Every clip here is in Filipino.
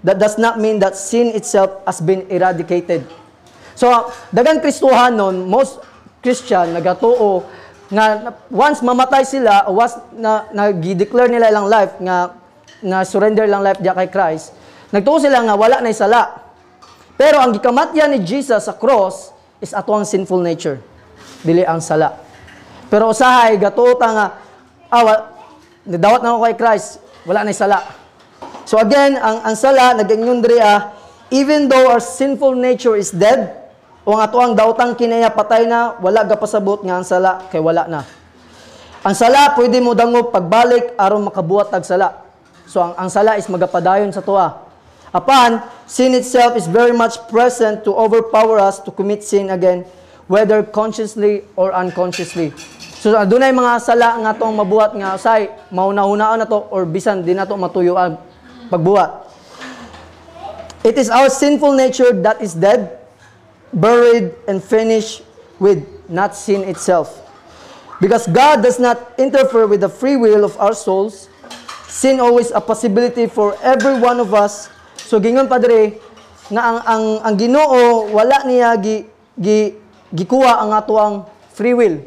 that does not mean that sin itself has been eradicated. So, dagang Kristuhan nun, most Christian, nagatuo, nga once mamatay sila, once nag-declare nila ilang life, nga surrender lang life diya kay Christ, nagtuo sila nga wala na sala. Pero ang gikamatyan ni Jesus sa cross is atuang sinful nature. Dili ang sala. Pero usahay, gatuo ta nga, nidawat na ako kay Christ, wala na sala. So again, ang sala, nag-ingon diriya, even though our sinful nature is dead, o ang ato ang daotang kinaya patay na, wala gapasabot nga ang sala, kay wala na. Ang sala, pwede mo dangop pagbalik, aron makabuhat tag sala. So ang sala is magapadayon sa tuwa. Apan, sin itself is very much present to overpower us to commit sin again, whether consciously or unconsciously. So dunay mga sala nga tong mabuhat nga usay, mauna-hunaan na to, or bisan di na to matuyuan pagbuhat. It is our sinful nature that is dead, buried, and finished with, not sin itself. Because God does not interfere with the free will of our souls, sin always a possibility for every one of us. So gingon padre nga ang Ginoo wala niya gikuha ang atuang free will,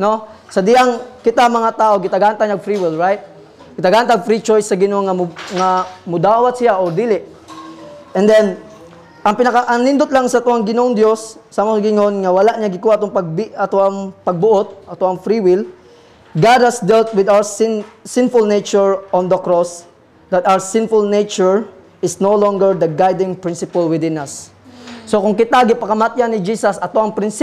no? Sa diyang kita mga tao gitaganta niyag free will, right? Gitaganta free choice sa Ginoo nga mudawat siya o dili. And then ang nindot lang sa tuang Ginoong Dios sa mga gingon nga wala niya gikuha atong pagbuot, atong free will. God has dealt with our sinful nature on the cross, that our sinful nature is no longer the guiding principle within us. So kung kita gipakamatyan ni Jesus ato ang prinsipyo